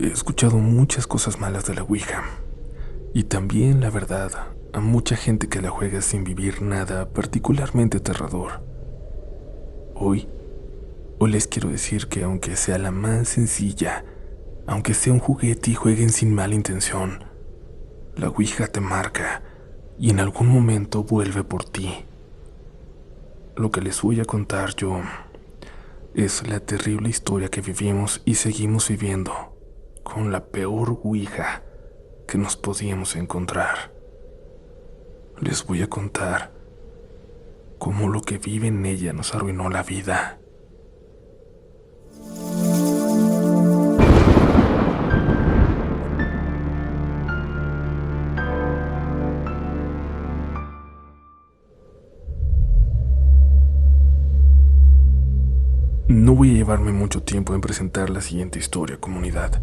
He escuchado muchas cosas malas de la Ouija. Y también, la verdad, a mucha gente que la juega sin vivir nada particularmente aterrador. Hoy les quiero decir que aunque sea la más sencilla, aunque sea un juguete y jueguen sin mala intención, la Ouija te marca y en algún momento vuelve por ti. Lo que les voy a contar yo es la terrible historia que vivimos y seguimos viviendo con la peor Ouija que nos podíamos encontrar. Les voy a contar cómo lo que vive en ella nos arruinó la vida. No voy a llevarme mucho tiempo en presentar la siguiente historia, comunidad.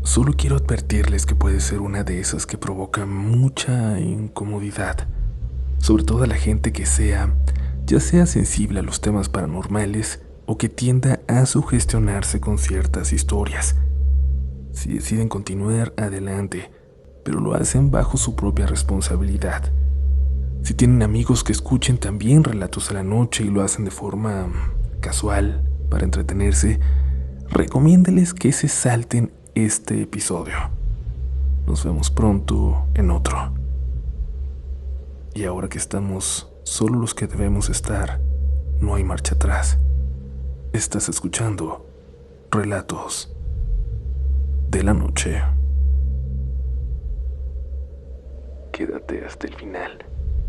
Solo quiero advertirles que puede ser una de esas que provoca mucha incomodidad, sobre todo a la gente que ya sea sensible a los temas paranormales o que tienda a sugestionarse con ciertas historias. Si deciden continuar, adelante, pero lo hacen bajo su propia responsabilidad. Si tienen amigos que escuchen también relatos a la noche y lo hacen de forma casual, para entretenerse, recomiéndeles que se salten este episodio. Nos vemos pronto en otro. Y ahora que estamos solo los que debemos estar, no hay marcha atrás. Estás escuchando Relatos de la Noche. Quédate hasta el final.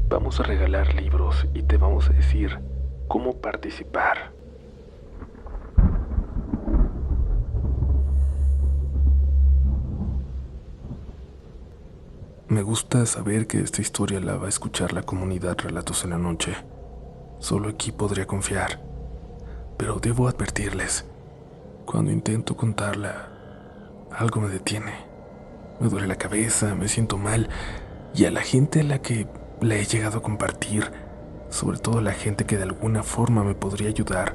Vamos a regalar libros y te vamos a decir cómo participar. Me gusta saber que esta historia la va a escuchar la comunidad Relatos en la Noche. Solo aquí podría confiar. Pero debo advertirles, cuando intento contarla, algo me detiene. Me duele la cabeza, me siento mal, y a la gente a la que la he llegado a compartir, sobre todo a la gente que de alguna forma me podría ayudar,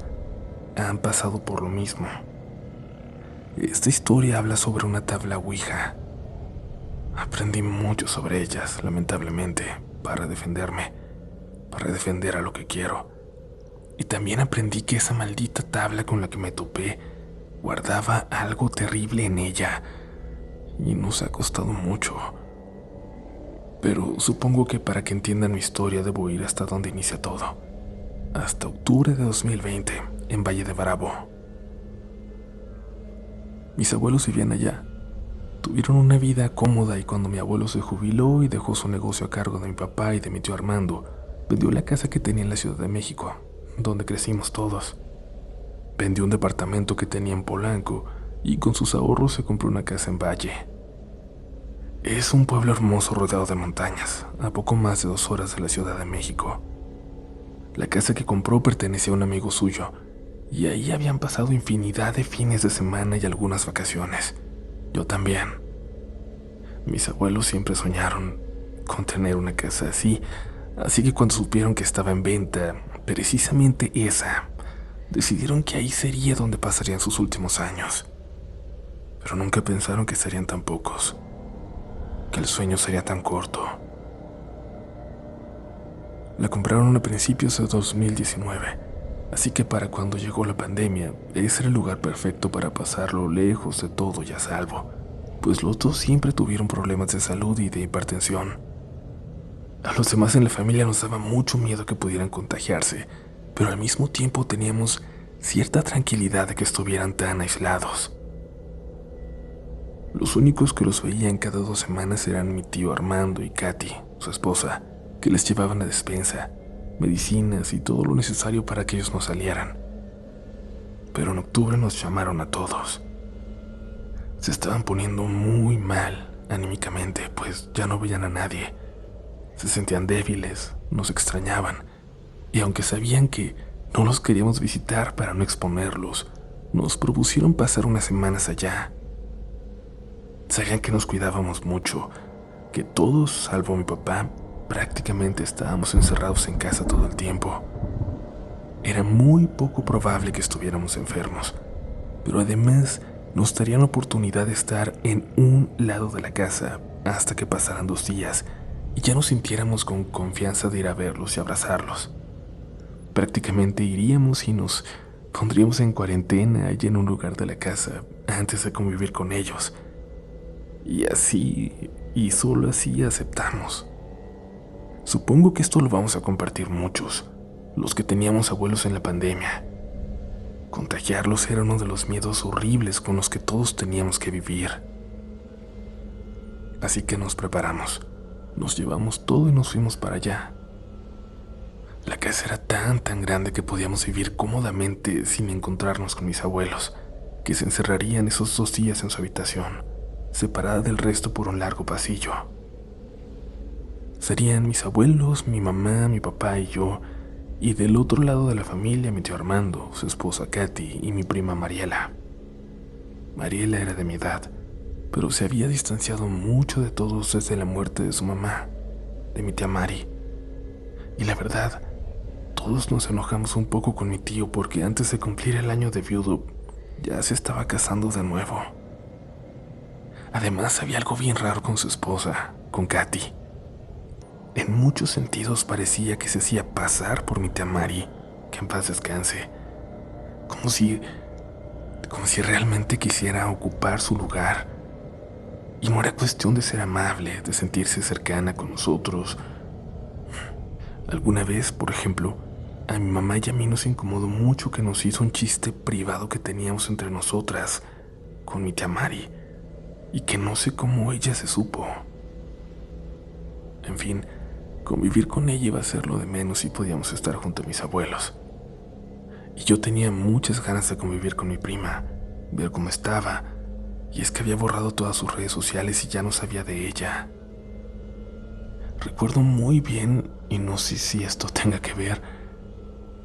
han pasado por lo mismo. Esta historia habla sobre una tabla Ouija. Aprendí mucho sobre ellas, lamentablemente, para defenderme, para defender a lo que quiero. Y también aprendí que esa maldita tabla con la que me topé guardaba algo terrible en ella, y nos ha costado mucho. Pero supongo que para que entiendan mi historia debo ir hasta donde inicia todo, hasta octubre de 2020, en Valle de Bravo. Mis abuelos vivían allá. Tuvieron una vida cómoda y cuando mi abuelo se jubiló y dejó su negocio a cargo de mi papá y de mi tío Armando, vendió la casa que tenía en la Ciudad de México, donde crecimos todos. Vendió un departamento que tenía en Polanco y con sus ahorros se compró una casa en Valle. Es un pueblo hermoso rodeado de montañas, a poco más de 2 horas de la Ciudad de México. La casa que compró pertenecía a un amigo suyo, y ahí habían pasado infinidad de fines de semana y algunas vacaciones. Yo también. Mis abuelos siempre soñaron con tener una casa así que cuando supieron que estaba en venta, precisamente esa, decidieron que ahí sería donde pasarían sus últimos años. Pero nunca pensaron que serían tan pocos, que el sueño sería tan corto. La compraron a principios de 2019, así que para cuando llegó la pandemia, ese era el lugar perfecto para pasarlo lejos de todo y a salvo, pues los dos siempre tuvieron problemas de salud y de hipertensión. A los demás en la familia nos daba mucho miedo que pudieran contagiarse, pero al mismo tiempo teníamos cierta tranquilidad de que estuvieran tan aislados. Los únicos que los veían cada 2 semanas eran mi tío Armando y Katy, su esposa, que les llevaban la despensa, medicinas y todo lo necesario para que ellos no salieran. Pero en octubre nos llamaron a todos. Se estaban poniendo muy mal anímicamente, pues ya no veían a nadie. Se sentían débiles, nos extrañaban, y aunque sabían que no los queríamos visitar para no exponerlos, nos propusieron pasar unas semanas allá. Sabían que nos cuidábamos mucho, que todos, salvo mi papá, prácticamente estábamos encerrados en casa todo el tiempo. Era muy poco probable que estuviéramos enfermos, pero además Nos darían la oportunidad de estar en un lado de la casa hasta que pasaran 2 días y ya nos sintiéramos con confianza de ir a verlos y abrazarlos. Prácticamente iríamos y nos pondríamos en cuarentena allí en un lugar de la casa antes de convivir con ellos. Y así, y solo así aceptamos. Supongo que esto lo vamos a compartir muchos, los que teníamos abuelos en la pandemia. Contagiarlos era uno de los miedos horribles con los que todos teníamos que vivir. Así que nos preparamos, nos llevamos todo y nos fuimos para allá. La casa era tan grande que podíamos vivir cómodamente sin encontrarnos con mis abuelos, que se encerrarían esos 2 días en su habitación, separada del resto por un largo pasillo. Serían mis abuelos, mi mamá, mi papá y yo, y del otro lado de la familia mi tío Armando, su esposa Katy y mi prima Mariela. Mariela era de mi edad, pero se había distanciado mucho de todos desde la muerte de su mamá, de mi tía Mari. Y la verdad, todos nos enojamos un poco con mi tío porque antes de cumplir el año de viudo, ya se estaba casando de nuevo. Además, había algo bien raro con su esposa, con Katy. En muchos sentidos parecía que se hacía pasar por mi tía Mari, que en paz descanse, como si realmente quisiera ocupar su lugar. Y no era cuestión de ser amable, de sentirse cercana con nosotros. Alguna vez, por ejemplo, a mi mamá y a mí nos incomodó mucho que nos hizo un chiste privado que teníamos entre nosotras, con mi tía Mari, y que no sé cómo ella se supo. En fin, convivir con ella iba a ser lo de menos si podíamos estar junto a mis abuelos. Y yo tenía muchas ganas de convivir con mi prima, ver cómo estaba, y es que había borrado todas sus redes sociales y ya no sabía de ella. Recuerdo muy bien, y no sé si esto tenga que ver,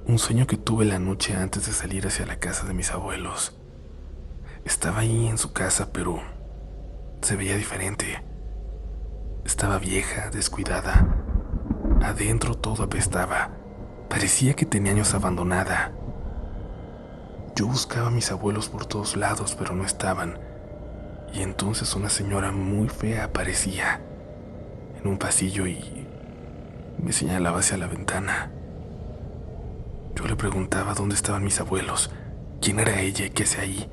un sueño que tuve la noche antes de salir hacia la casa de mis abuelos. Estaba ahí en su casa, pero se veía diferente. Estaba vieja, descuidada. Adentro todo apestaba. Parecía que tenía años abandonada. Yo buscaba a mis abuelos por todos lados, pero no estaban. Y entonces una señora muy fea aparecía en un pasillo y me señalaba hacia la ventana. Yo le preguntaba dónde estaban mis abuelos, quién era ella y qué hacía ahí,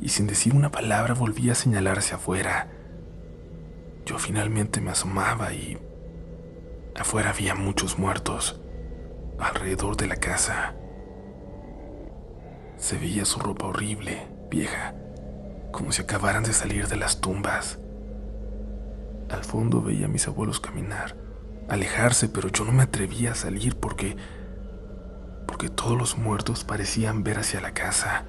y sin decir una palabra volvía a señalar hacia afuera. Yo finalmente me asomaba y afuera había muchos muertos, alrededor de la casa. Se veía su ropa horrible, vieja, como si acabaran de salir de las tumbas. Al fondo veía a mis abuelos caminar, alejarse, pero yo no me atrevía a salir porque todos los muertos parecían ver hacia la casa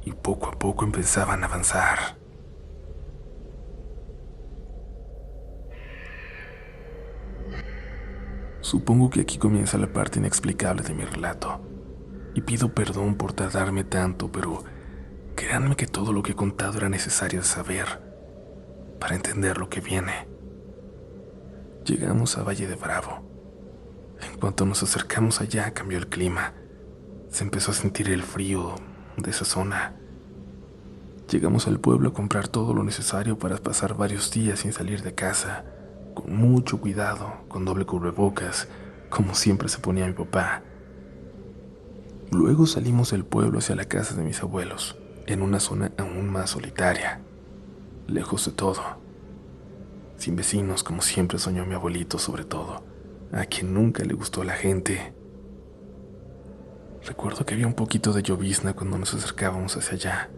y poco a poco empezaban a avanzar. Supongo que aquí comienza la parte inexplicable de mi relato, y pido perdón por tardarme tanto, pero créanme que todo lo que he contado era necesario saber para entender lo que viene. Llegamos a Valle de Bravo. En cuanto nos acercamos allá, cambió el clima. Se empezó a sentir el frío de esa zona. Llegamos al pueblo a comprar todo lo necesario para pasar varios días sin salir de casa, con mucho cuidado, con doble cubrebocas, como siempre se ponía mi papá. Luego salimos del pueblo hacia la casa de mis abuelos, en una zona aún más solitaria, lejos de todo, sin vecinos como siempre soñó mi abuelito sobre todo, a quien nunca le gustó la gente. Recuerdo que había un poquito de llovizna cuando nos acercábamos hacia allá,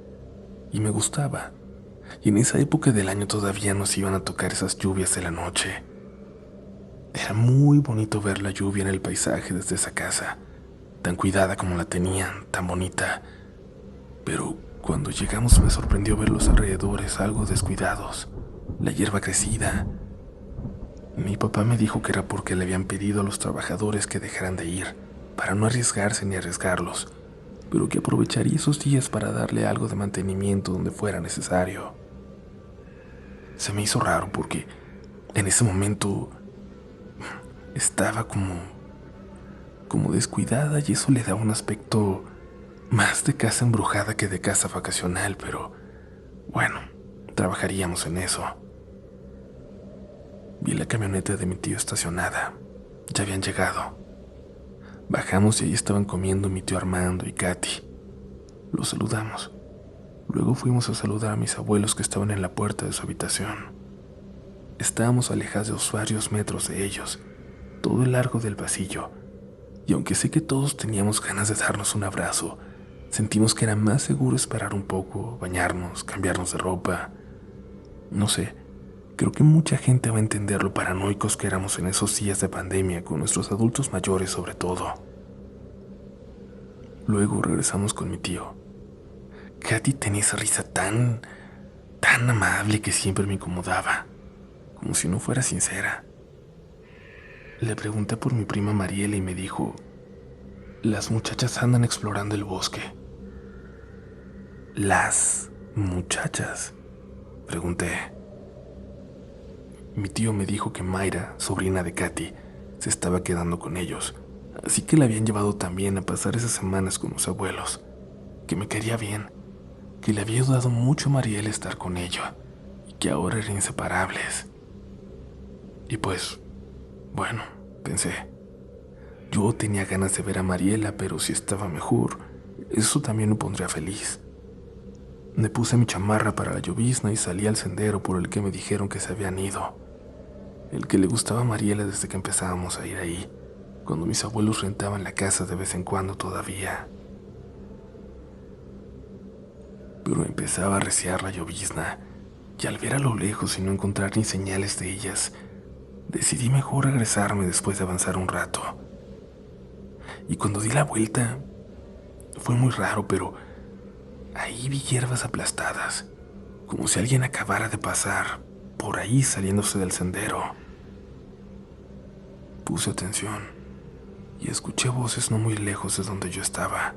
y me gustaba. Y en esa época del año todavía nos iban a tocar esas lluvias de la noche. Era muy bonito ver la lluvia en el paisaje desde esa casa, tan cuidada como la tenían, tan bonita. Pero cuando llegamos me sorprendió ver los alrededores algo descuidados, la hierba crecida. Mi papá me dijo que era porque le habían pedido a los trabajadores que dejaran de ir, para no arriesgarse ni arriesgarlos, pero que aprovecharía esos días para darle algo de mantenimiento donde fuera necesario. Se me hizo raro porque en ese momento estaba como descuidada y eso le daba un aspecto Más de casa embrujada que de casa vacacional, pero bueno, trabajaríamos en eso. Vi la camioneta de mi tío estacionada. Ya habían llegado. Bajamos y ahí estaban comiendo mi tío Armando y Katy. Los saludamos. Luego fuimos a saludar a mis abuelos que estaban en la puerta de su habitación. Estábamos alejados varios metros de ellos, todo el largo del pasillo, y aunque sé que todos teníamos ganas de darnos un abrazo, sentimos que era más seguro esperar un poco, bañarnos, cambiarnos de ropa. No sé, creo que mucha gente va a entender lo paranoicos que éramos en esos días de pandemia con nuestros adultos mayores sobre todo. Luego regresamos con mi tío. Katy tenía esa risa tan amable que siempre me incomodaba, como si no fuera sincera. Le pregunté por mi prima Mariela y me dijo, las muchachas andan explorando el bosque. ¿Las muchachas?, pregunté. Mi tío me dijo que Mayra, sobrina de Katy, se estaba quedando con ellos, así que la habían llevado también a pasar esas semanas con los abuelos, que me quería bien, que le había ayudado mucho a Mariela estar con ella y que ahora eran inseparables. Y pues, bueno, pensé, yo tenía ganas de ver a Mariela, pero si estaba mejor, eso también me pondría feliz. Me puse mi chamarra para la llovizna y salí al sendero por el que me dijeron que se habían ido, el que le gustaba a Mariela desde que empezábamos a ir ahí, cuando mis abuelos rentaban la casa de vez en cuando todavía. Pero empezaba a arreciar la llovizna, y al ver a lo lejos y no encontrar ni señales de ellas, decidí mejor regresarme después de avanzar un rato. Y cuando di la vuelta, fue muy raro, pero ahí vi hierbas aplastadas, como si alguien acabara de pasar por ahí saliéndose del sendero. Puse atención y escuché voces no muy lejos de donde yo estaba.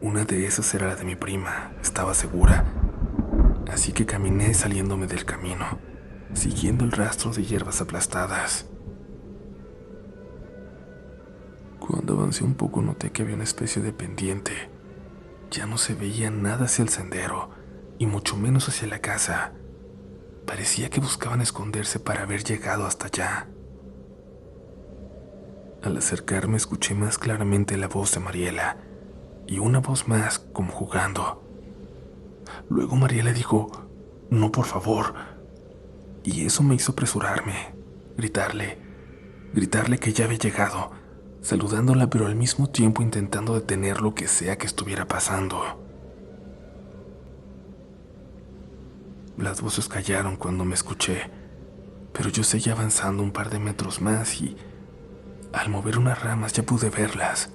Una de esas era la de mi prima, estaba segura. Así que caminé saliéndome del camino, siguiendo el rastro de hierbas aplastadas. Cuando avancé un poco noté que había una especie de pendiente. Ya no se veía nada hacia el sendero, y mucho menos hacia la casa. Parecía que buscaban esconderse para haber llegado hasta allá. Al acercarme escuché más claramente la voz de Mariela, y una voz más como jugando. Luego Mariela dijo, «No, por favor», y eso me hizo apresurarme, gritarle que ya había llegado, saludándola pero al mismo tiempo intentando detener lo que sea que estuviera pasando. Las voces callaron cuando me escuché, pero yo seguía avanzando un par de metros más y, al mover unas ramas, ya pude verlas.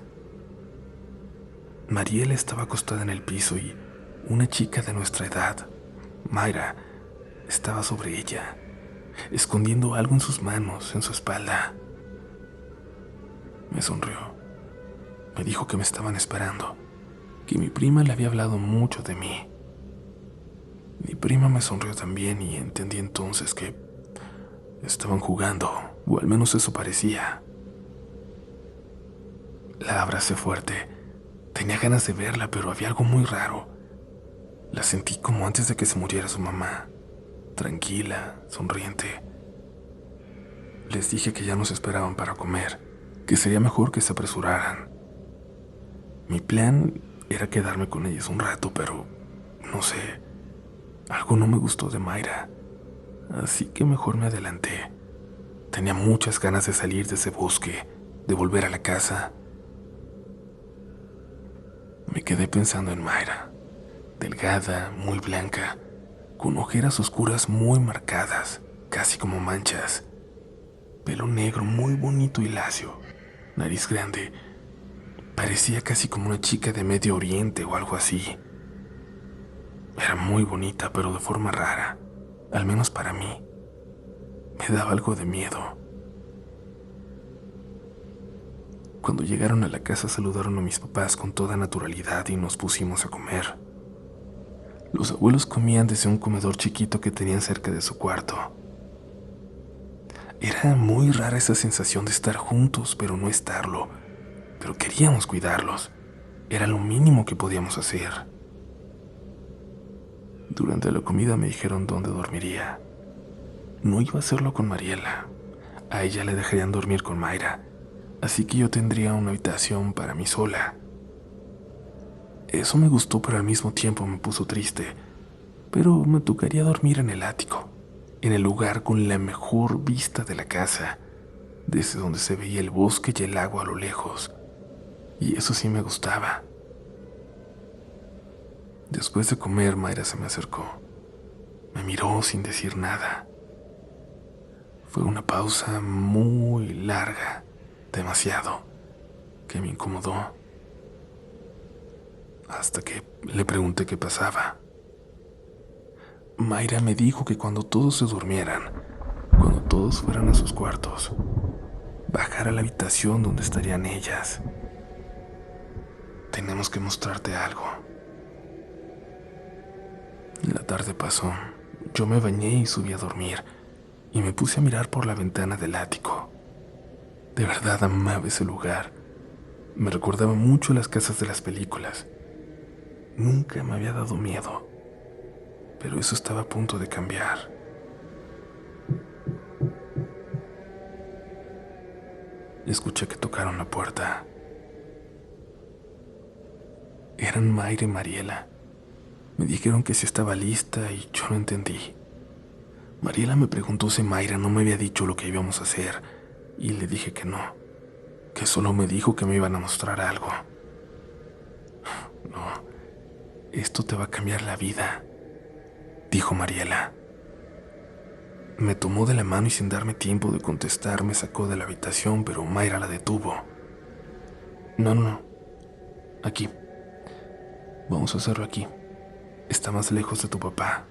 Mariela estaba acostada en el piso y una chica de nuestra edad, Mayra, estaba sobre ella, escondiendo algo en sus manos, en su espalda. Me sonrió. Me dijo que me estaban esperando, que mi prima le había hablado mucho de mí. Mi prima me sonrió también y entendí entonces que estaban jugando, o al menos eso parecía. La abracé fuerte. Tenía ganas de verla, pero había algo muy raro. La sentí como antes de que se muriera su mamá, tranquila, sonriente. Les dije que ya nos esperaban para comer, que sería mejor que se apresuraran. Mi plan era quedarme con ellas un rato, pero no sé, algo no me gustó de Mayra, así que mejor me adelanté. Tenía muchas ganas de salir de ese bosque, de volver a la casa. Me quedé pensando en Mayra, delgada, muy blanca, con ojeras oscuras muy marcadas, casi como manchas, pelo negro muy bonito y lacio, nariz grande. Parecía casi como una chica de Medio Oriente o algo así. Era muy bonita, pero de forma rara, al menos para mí. Me daba algo de miedo. Cuando llegaron a la casa saludaron a mis papás con toda naturalidad y nos pusimos a comer. Los abuelos comían desde un comedor chiquito que tenían cerca de su cuarto. Era muy rara esa sensación de estar juntos, pero no estarlo. Pero queríamos cuidarlos. Era lo mínimo que podíamos hacer. Durante la comida me dijeron dónde dormiría. No iba a hacerlo con Mariela. A ella le dejarían dormir con Mayra, así que yo tendría una habitación para mí sola. Eso me gustó, pero al mismo tiempo me puso triste. Pero me tocaría dormir en el ático, en el lugar con la mejor vista de la casa, desde donde se veía el bosque y el agua a lo lejos. Y eso sí me gustaba. Después de comer, Mayra se me acercó. Me miró sin decir nada. Fue una pausa muy larga, demasiado, que me incomodó. Hasta que le pregunté qué pasaba. Mayra me dijo que cuando todos se durmieran, cuando todos fueran a sus cuartos, bajara a la habitación donde estarían ellas. Tenemos que mostrarte algo. La tarde pasó. Yo me bañé y subí a dormir, y me puse a mirar por la ventana del ático. De verdad amaba ese lugar. Me recordaba mucho las casas de las películas. Nunca me había dado miedo, pero eso estaba a punto de cambiar. Escuché que tocaron la puerta. Eran Mayra y Mariela. Me dijeron que si estaba lista y yo no entendí. Mariela me preguntó si Mayra no me había dicho lo que íbamos a hacer, y le dije que no, que solo me dijo que me iban a mostrar algo. No, esto te va a cambiar la vida, dijo Mariela. Me tomó de la mano y sin darme tiempo de contestar me sacó de la habitación, pero Mayra la detuvo. No, aquí. Vamos a hacerlo aquí. Está más lejos de tu papá.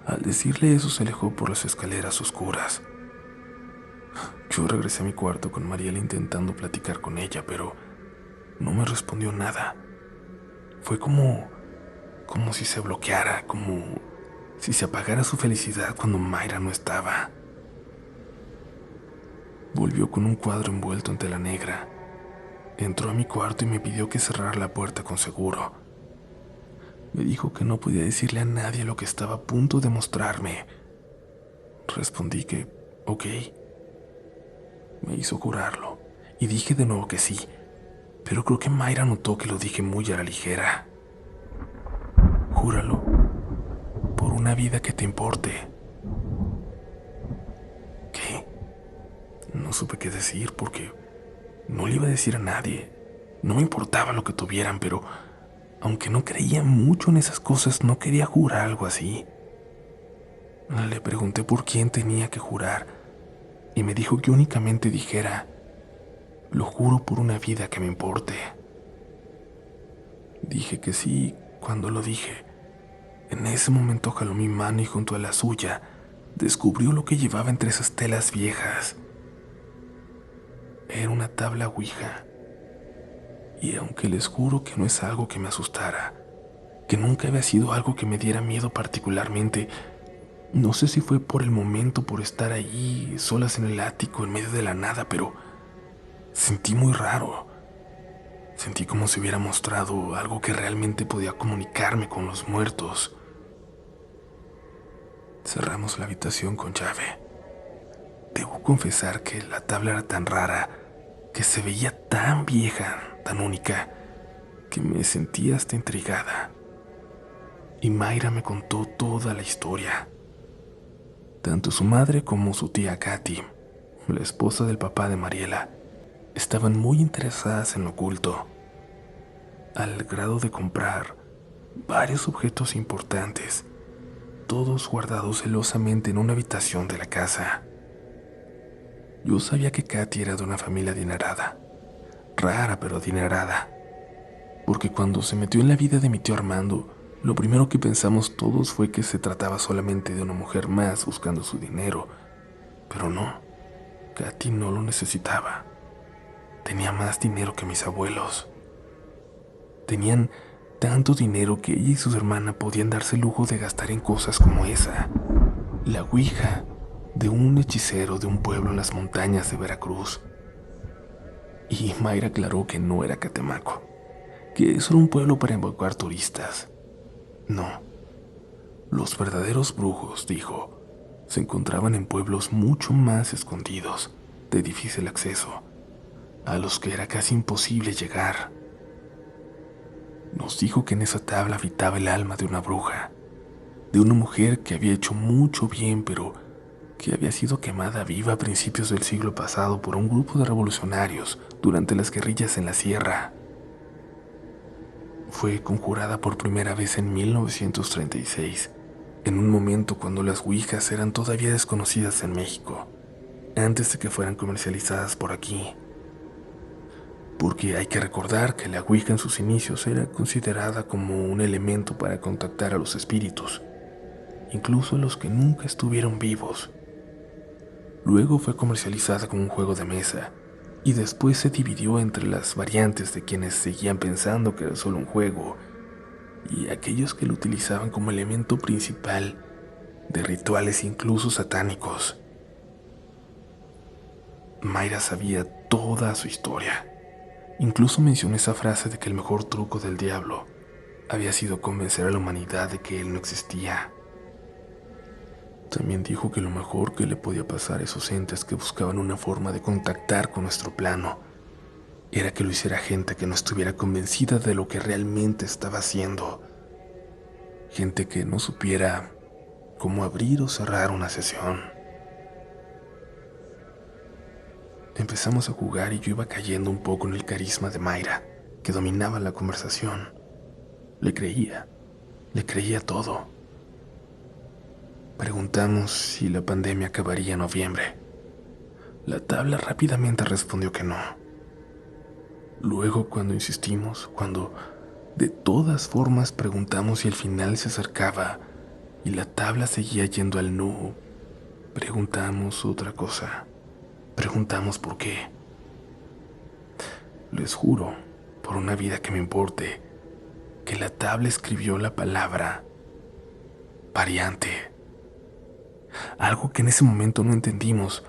Al decirle eso se alejó por las escaleras oscuras. Yo regresé a mi cuarto con Mariela intentando platicar con ella, pero no me respondió nada. Fue como si se bloqueara, como si se apagara su felicidad cuando Mayra no estaba. Volvió con un cuadro envuelto en tela negra. Entró a mi cuarto y me pidió que cerrara la puerta con seguro. Me dijo que no podía decirle a nadie lo que estaba a punto de mostrarme. Respondí que, ok. Me hizo jurarlo y dije de nuevo que sí, pero creo que Mayra notó que lo dije muy a la ligera. Júralo, por una vida que te importe. ¿Qué? No supe qué decir porque no le iba a decir a nadie. No me importaba lo que tuvieran, pero aunque no creía mucho en esas cosas, no quería jurar algo así. Le pregunté por quién tenía que jurar y me dijo que únicamente dijera, lo juro por una vida que me importe. Dije que sí cuando lo dije. En ese momento jaló mi mano y junto a la suya descubrió lo que llevaba entre esas telas viejas. Era una tabla ouija. Y aunque les juro que no es algo que me asustara, que nunca había sido algo que me diera miedo particularmente, no sé si fue por el momento, por estar allí, solas en el ático, en medio de la nada, pero sentí muy raro. Sentí como si hubiera mostrado algo que realmente podía comunicarme con los muertos. Cerramos la habitación con llave. Debo confesar que la tabla era tan rara, que se veía tan vieja, tan única, que me sentía hasta intrigada. Y Mayra me contó toda la historia. Tanto su madre como su tía Katy, la esposa del papá de Mariela, estaban muy interesadas en lo oculto, al grado de comprar varios objetos importantes, todos guardados celosamente en una habitación de la casa. Yo sabía que Katy era de una familia adinerada, rara pero adinerada, porque cuando se metió en la vida de mi tío Armando, lo primero que pensamos todos fue que se trataba solamente de una mujer más buscando su dinero, pero no, Katy no lo necesitaba. Tenía más dinero que mis abuelos. Tenían tanto dinero que ella y su hermana podían darse el lujo de gastar en cosas como esa, la ouija de un hechicero de un pueblo en las montañas de Veracruz. Y Mayra aclaró que no era Catemaco, que eso era un pueblo para evacuar turistas. No, los verdaderos brujos, dijo, se encontraban en pueblos mucho más escondidos, de difícil acceso, a los que era casi imposible llegar. Nos dijo que en esa tabla habitaba el alma de una bruja, de una mujer que había hecho mucho bien, pero que había sido quemada viva a principios del siglo pasado por un grupo de revolucionarios durante las guerrillas en la sierra. Fue conjurada por primera vez en 1936, en un momento cuando las ouijas eran todavía desconocidas en México, antes de que fueran comercializadas por aquí. Porque hay que recordar que la ouija en sus inicios era considerada como un elemento para contactar a los espíritus, incluso a los que nunca estuvieron vivos. Luego fue comercializada como un juego de mesa, y después se dividió entre las variantes de quienes seguían pensando que era solo un juego y aquellos que lo utilizaban como elemento principal de rituales incluso satánicos. Mayra sabía toda su historia. Incluso mencionó esa frase de que el mejor truco del diablo había sido convencer a la humanidad de que él no existía. También dijo que lo mejor que le podía pasar a esos entes que buscaban una forma de contactar con nuestro plano era que lo hiciera gente que no estuviera convencida de lo que realmente estaba haciendo. Gente que no supiera cómo abrir o cerrar una sesión. Empezamos a jugar y yo iba cayendo un poco en el carisma de Mayra, que dominaba la conversación. Le creía todo. Preguntamos si la pandemia acabaría en noviembre. La tabla rápidamente respondió que no. Luego, cuando insistimos, cuando de todas formas preguntamos si el final se acercaba y la tabla seguía yendo al no, preguntamos otra cosa. Preguntamos por qué. Les juro, por una vida que me importe, que la tabla escribió la palabra variante. Algo que en ese momento no entendimos,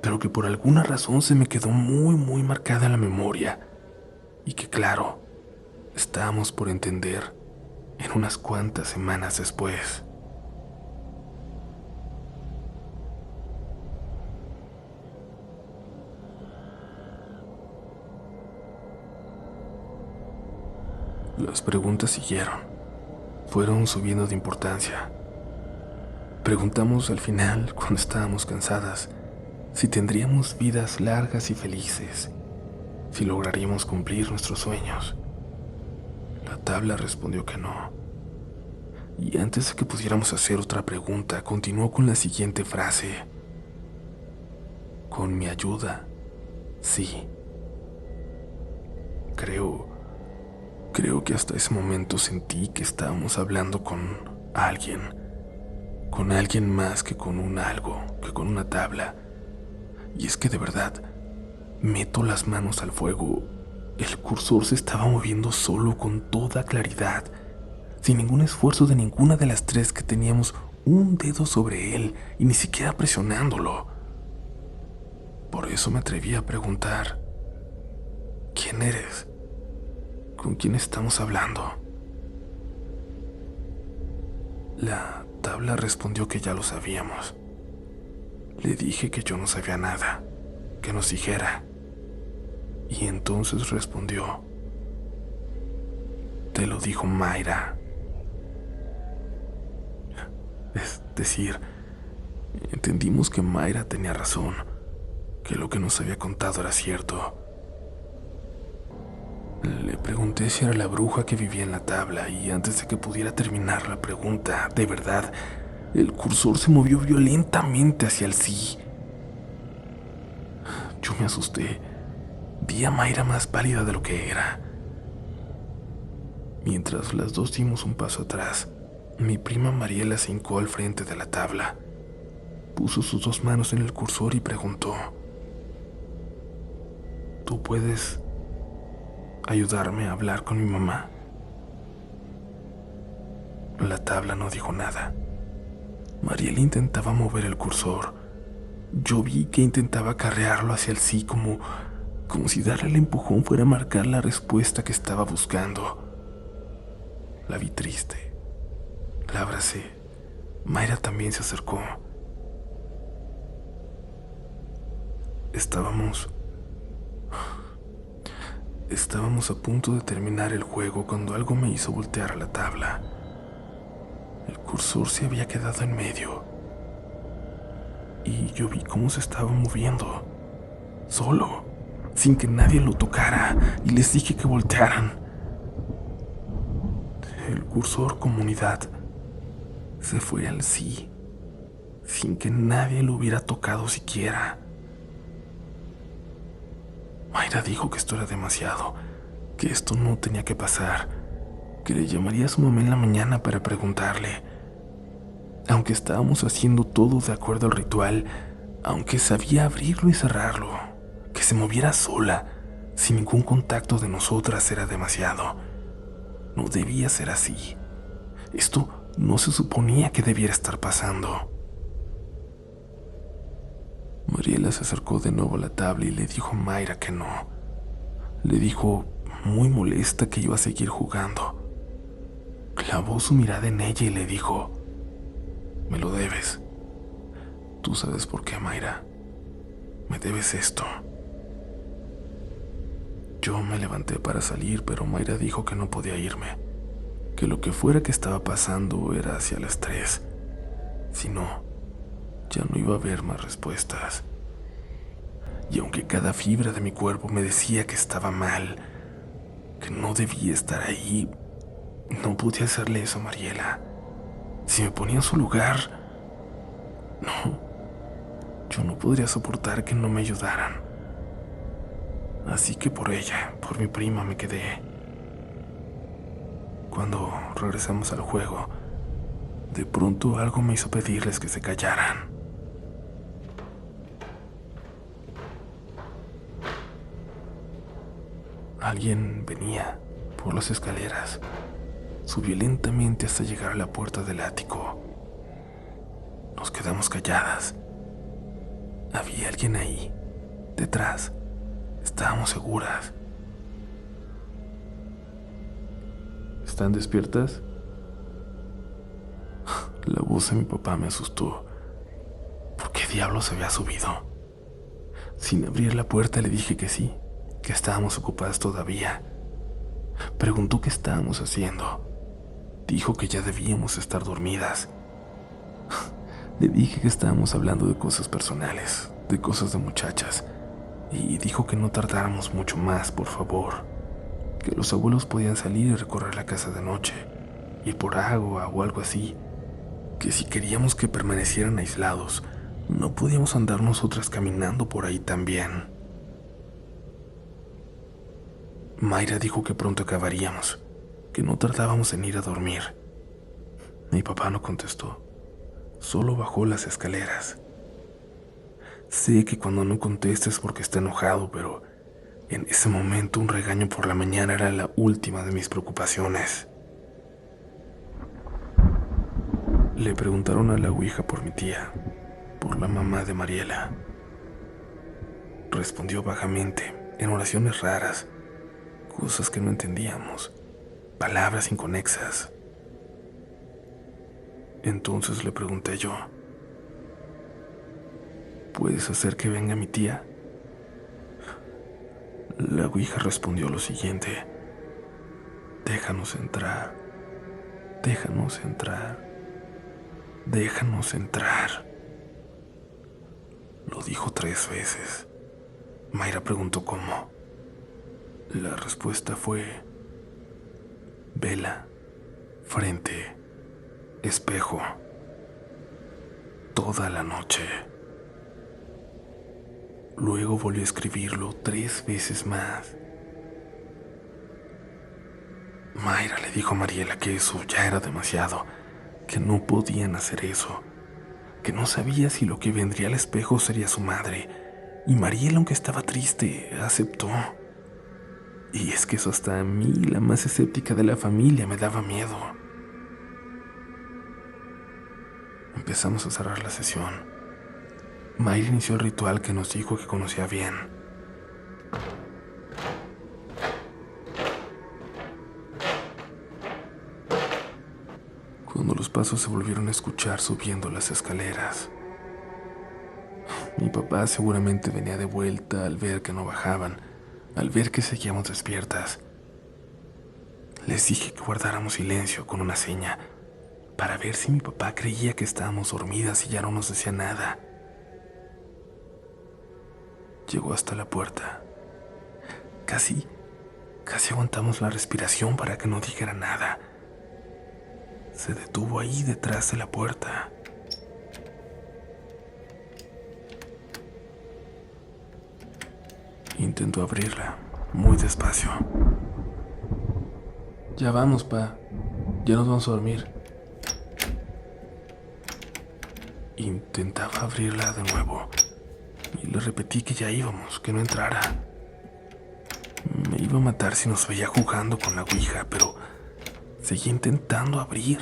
pero que por alguna razón se me quedó muy marcada en la memoria, y que claro, estábamos por entender en unas cuantas semanas después. Las preguntas siguieron, fueron subiendo de importancia. Preguntamos al final, cuando estábamos cansadas, si tendríamos vidas largas y felices, si lograríamos cumplir nuestros sueños. La tabla respondió que no. Y antes de que pudiéramos hacer otra pregunta, continuó con la siguiente frase: con mi ayuda, sí. Creo que hasta ese momento sentí que estábamos hablando con alguien más que con un algo, que con una tabla. Y es que de verdad, meto las manos al fuego, el cursor se estaba moviendo solo con toda claridad, sin ningún esfuerzo de ninguna de las tres que teníamos un dedo sobre él y ni siquiera presionándolo. Por eso me atreví a preguntar: ¿quién eres? ¿Con quién estamos hablando? La tabla respondió que ya lo sabíamos. Le dije que yo no sabía nada, que nos dijera. Y entonces respondió: te lo dijo Mayra. Es decir, entendimos que Mayra tenía razón, que lo que nos había contado era cierto. Le pregunté si era la bruja que vivía en la tabla y antes de que pudiera terminar la pregunta, de verdad, el cursor se movió violentamente hacia el sí. Yo me asusté. Vi a Mayra más pálida de lo que era. Mientras las dos dimos un paso atrás, mi prima Mariela se hincó al frente de la tabla. Puso sus dos manos en el cursor y preguntó: ¿tú puedes ayudarme a hablar con mi mamá? La tabla no dijo nada. Mariela intentaba mover el cursor. Yo vi que intentaba carrearlo hacia el sí como como si darle el empujón fuera a marcar la respuesta que estaba buscando. La vi triste. La abracé. Mayra también se acercó. Estábamos a punto de terminar el juego cuando algo me hizo voltear a la tabla. El cursor se había quedado en medio y yo vi cómo se estaba moviendo, solo, sin que nadie lo tocara, y les dije que voltearan. El cursor comunidad se fue al sí, sin que nadie lo hubiera tocado siquiera. Mayra dijo que esto era demasiado, que esto no tenía que pasar, que le llamaría a su mamá en la mañana para preguntarle. Aunque estábamos haciendo todo de acuerdo al ritual, aunque sabía abrirlo y cerrarlo, que se moviera sola, sin ningún contacto de nosotras, era demasiado. No debía ser así. Esto no se suponía que debiera estar pasando. Mariela se acercó de nuevo a la tabla y le dijo a Mayra que no. Le dijo, muy molesta, que iba a seguir jugando. Clavó su mirada en ella y le dijo, me lo debes. Tú sabes por qué, Mayra. Me debes esto. Yo me levanté para salir, pero Mayra dijo que no podía irme, que lo que fuera que estaba pasando era hacia las 3. Si no, ya no iba a haber más respuestas. Y aunque cada fibra de mi cuerpo me decía que estaba mal, que no debía estar ahí, no podía hacerle eso a Mariela. Si me ponía en su lugar, no, yo no podría soportar que no me ayudaran. Así que por ella, por mi prima, me quedé. Cuando regresamos al juego, de pronto algo me hizo pedirles que se callaran. Alguien venía por las escaleras. Subió lentamente hasta llegar a la puerta del ático. Nos quedamos calladas. Había alguien ahí, detrás. Estábamos seguras. ¿Están despiertas? La voz de mi papá me asustó. ¿Por qué diablos había subido? Sin abrir la puerta le dije que sí, que estábamos ocupadas todavía. Preguntó qué estábamos haciendo. Dijo que ya debíamos estar dormidas. Le dije que estábamos hablando de cosas personales, de cosas de muchachas, y dijo que no tardáramos mucho más, por favor, que los abuelos podían salir y recorrer la casa de noche, ir por agua o algo así, que si queríamos que permanecieran aislados, no podíamos andar nosotras caminando por ahí también. Mayra dijo que pronto acabaríamos, que no tardábamos en ir a dormir. Mi papá no contestó, solo bajó las escaleras. Sé que cuando no contesta es porque está enojado, pero en ese momento un regaño por la mañana era la última de mis preocupaciones. Le preguntaron a la ouija por mi tía, por la mamá de Mariela. Respondió vagamente, en oraciones raras, cosas que no entendíamos, palabras inconexas. Entonces le pregunté yo, ¿puedes hacer que venga mi tía? La ouija respondió lo siguiente, déjanos entrar, déjanos entrar, déjanos entrar. Lo dijo 3 veces. Mayra preguntó cómo. La respuesta fue vela, frente, espejo, toda la noche. Luego volvió a escribirlo 3 veces más. Mayra le dijo a Mariela que eso ya era demasiado, que no podían hacer eso, que no sabía si lo que vendría al espejo sería su madre, y Mariela, aunque estaba triste, aceptó. Y es que eso hasta a mí, la más escéptica de la familia, me daba miedo. Empezamos a cerrar la sesión. Mayra inició el ritual que nos dijo que conocía bien. cuando los pasos se volvieron a escuchar subiendo las escaleras. Mi papá seguramente venía de vuelta al ver que no bajaban, al ver que seguíamos despiertas. Les dije que guardáramos silencio con una seña, para ver si mi papá creía que estábamos dormidas y ya no nos decía nada. Llegó hasta la puerta. Casi aguantamos la respiración para que no dijera nada. Se detuvo ahí detrás de la puerta. Intentó abrirla, muy despacio. Ya vamos, pa. Ya nos vamos a dormir. Intentaba abrirla de nuevo y le repetí que ya íbamos, que no entrara. Me iba a matar si nos veía jugando con la ouija, pero seguía intentando abrir.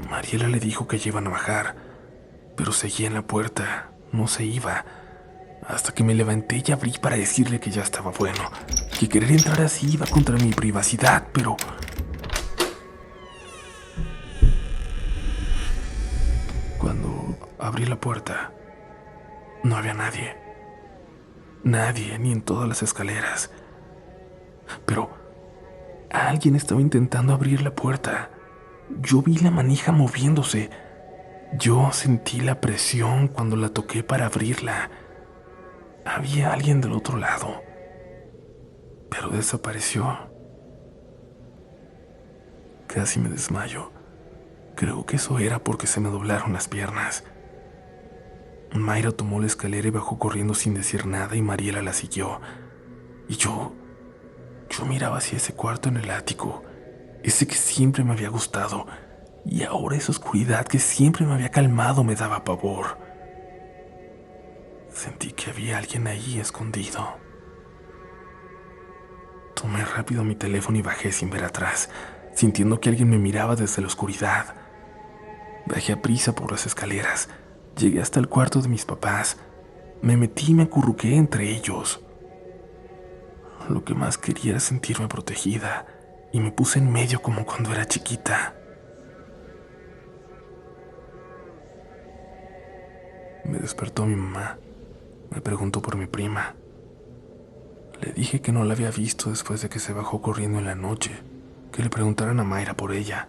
Mariela le dijo que ya iban a bajar, pero seguía en la puerta, no se iba, hasta que me levanté y abrí para decirle que ya estaba bueno, que querer entrar así iba contra mi privacidad, pero... Cuando abrí la puerta, no había nadie. Nadie, ni en todas las escaleras. Pero alguien estaba intentando abrir la puerta. Yo vi la manija moviéndose. Yo sentí la presión cuando la toqué para abrirla. Había alguien del otro lado, pero desapareció. Casi me desmayo. Creo que eso era porque se me doblaron las piernas. Mayra tomó la escalera y bajó corriendo sin decir nada y Mariela la siguió. Y yo miraba hacia ese cuarto en el ático, ese que siempre me había gustado, y ahora esa oscuridad que siempre me había calmado me daba pavor. Sentí que había alguien ahí escondido. Tomé rápido mi teléfono y bajé sin ver atrás, sintiendo que alguien me miraba desde la oscuridad. Bajé a prisa por las escaleras. Llegué hasta el cuarto de mis papás. Me metí y me acurruqué entre ellos. Lo que más quería era sentirme protegida, y me puse en medio como cuando era chiquita. Me despertó mi mamá. Me preguntó por mi prima. Le dije que no la había visto después de que se bajó corriendo en la noche, que le preguntaran a Mayra por ella.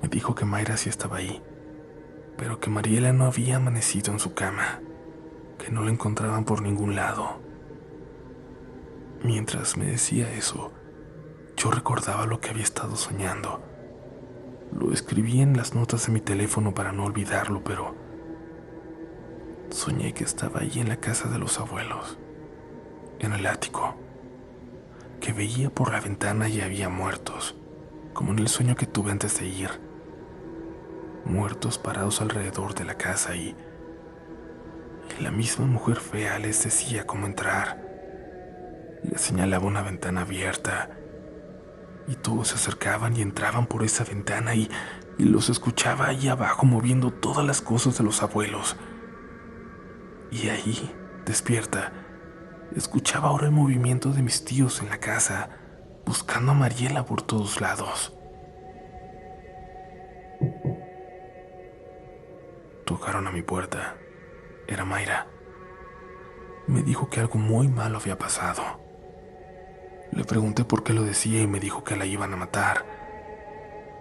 Me dijo que Mayra sí estaba ahí, pero que Mariela no había amanecido en su cama, que no la encontraban por ningún lado. Mientras me decía eso, yo recordaba lo que había estado soñando. Lo escribí en las notas de mi teléfono para no olvidarlo, pero soñé que estaba ahí en la casa de los abuelos, en el ático, que veía por la ventana y había muertos, como en el sueño que tuve antes de ir. Muertos parados alrededor de la casa y la misma mujer fea les decía cómo entrar. Les señalaba una ventana abierta y todos se acercaban y entraban por esa ventana y los escuchaba ahí abajo moviendo todas las cosas de los abuelos. Y ahí, despierta, escuchaba ahora el movimiento de mis tíos en la casa, buscando a Mariela por todos lados. Tocaron a mi puerta. Era Mayra. Me dijo que algo muy malo había pasado. Le pregunté por qué lo decía y me dijo que la iban a matar,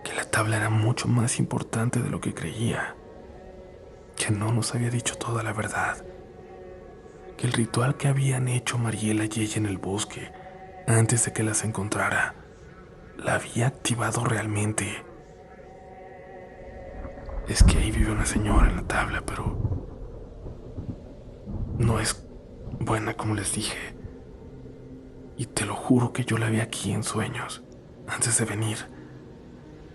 que la tabla era mucho más importante de lo que creía, que no nos había dicho toda la verdad, que el ritual que habían hecho Mariela y ella en el bosque antes de que las encontrara la había activado realmente. Es que ahí vive una señora en la tabla, pero no es buena como les dije. Y te lo juro que yo la vi aquí en sueños, antes de venir,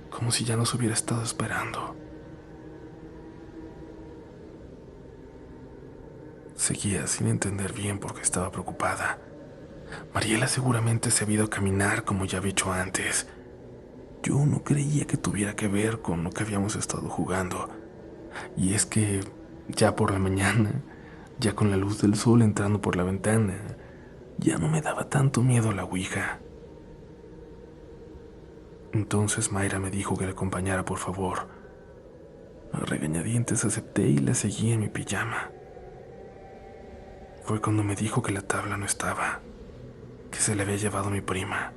como si ya nos hubiera estado esperando. Seguía sin entender bien por qué estaba preocupada. Mariela seguramente se había ido a caminar como ya había hecho antes. Yo no creía que tuviera que ver con lo que habíamos estado jugando. Y es que ya por la mañana, ya con la luz del sol entrando por la ventana, ya no me daba tanto miedo la ouija. Entonces Mayra me dijo que la acompañara, por favor. A regañadientes acepté y la seguí en mi pijama. Fue cuando me dijo que la tabla no estaba, que se le había llevado mi prima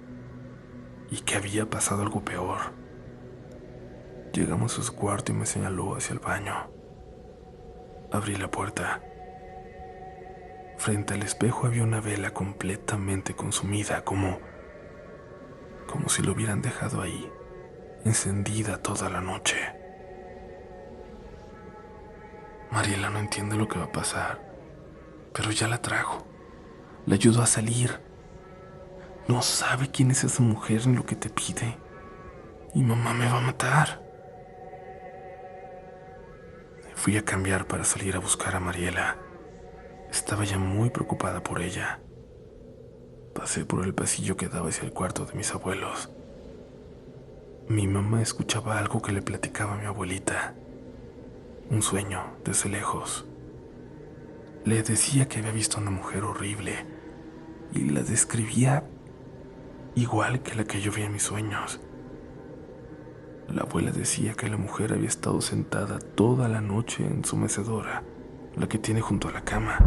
y que había pasado algo peor. Llegamos a su cuarto y me señaló hacia el baño. Abrí la puerta. Frente al espejo había una vela completamente consumida, como si lo hubieran dejado ahí, encendida toda la noche. Mariela no entiende lo que va a pasar, pero ya la trajo. La ayudó a salir. No sabe quién es esa mujer ni lo que te pide. Y mamá me va a matar. Fui a cambiar para salir a buscar a Mariela. Estaba ya muy preocupada por ella. Pasé por el pasillo que daba hacia el cuarto de mis abuelos. Mi mamá escuchaba algo que le platicaba a mi abuelita. Un sueño desde lejos. Le decía que había visto a una mujer horrible y la describía igual que la que yo vi en mis sueños. La abuela decía que la mujer había estado sentada toda la noche en su mecedora, la que tiene junto a la cama,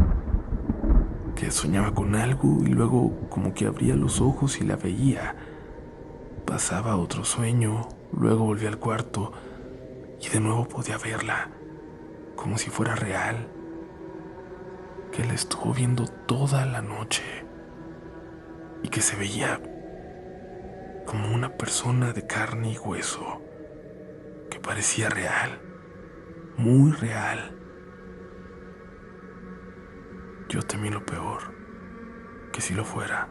que soñaba con algo y luego como que abría los ojos y la veía. Pasaba a otro sueño, luego volvía al cuarto y de nuevo podía verla, como si fuera real, que la estuvo viendo toda la noche y que se veía como una persona de carne y hueso, que parecía real, muy real. Yo temí lo peor, que si lo fuera,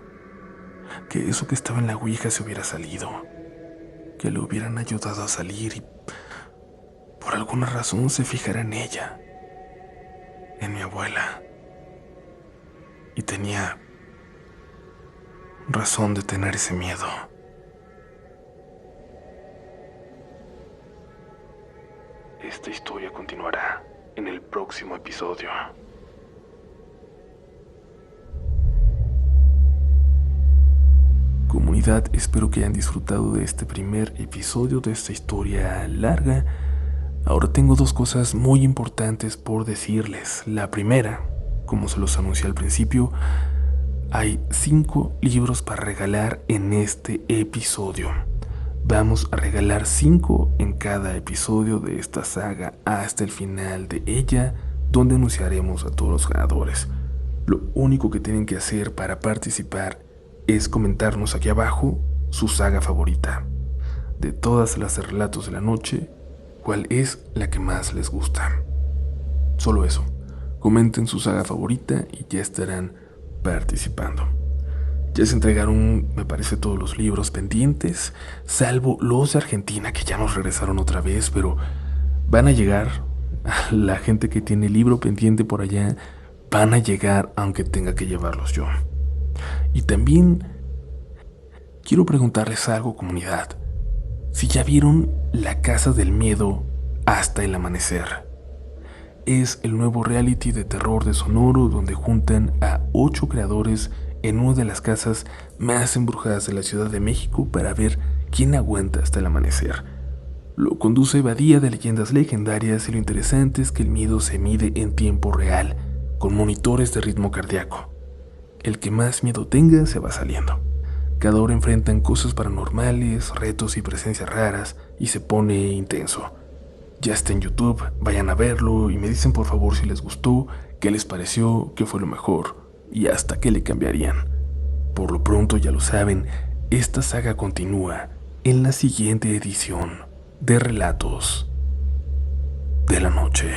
que eso que estaba en la ouija se hubiera salido, que le hubieran ayudado a salir y por alguna razón se fijara en ella, en mi abuela. Y tenía razón de tener ese miedo. Esta historia continuará en el próximo episodio. Comunidad, espero que hayan disfrutado de este primer episodio de esta historia larga. Ahora tengo dos cosas muy importantes por decirles. La primera, como se los anuncié al principio, hay 5 libros para regalar en este episodio. Vamos a regalar 5 en cada episodio de esta saga hasta el final de ella, donde anunciaremos a todos los ganadores. Lo único que tienen que hacer para participar es comentarnos aquí abajo su saga favorita. De todas las de Relatos de la Noche, ¿cuál es la que más les gusta? Solo eso. Comenten su saga favorita y ya estarán participando. Ya se entregaron, me parece, todos los libros pendientes, salvo los de Argentina, que ya nos regresaron otra vez, pero van a llegar. La gente que tiene libro pendiente por allá van a llegar aunque tenga que llevarlos yo. Y también quiero preguntarles algo, comunidad. Si ya vieron La Casa del Miedo hasta el amanecer. Es el nuevo reality de terror de Sonoro, donde juntan a 8 creadores en una de las casas más embrujadas de la Ciudad de México para ver quién aguanta hasta el amanecer. Lo conduce Badía de Leyendas Legendarias y lo interesante es que el miedo se mide en tiempo real, con monitores de ritmo cardíaco. El que más miedo tenga se va saliendo. Cada hora enfrentan cosas paranormales, retos y presencias raras y se pone intenso. Ya está en YouTube, vayan a verlo y me dicen por favor si les gustó, qué les pareció, qué fue lo mejor y hasta qué le cambiarían. Por lo pronto ya lo saben, esta saga continúa en la siguiente edición de Relatos de la Noche.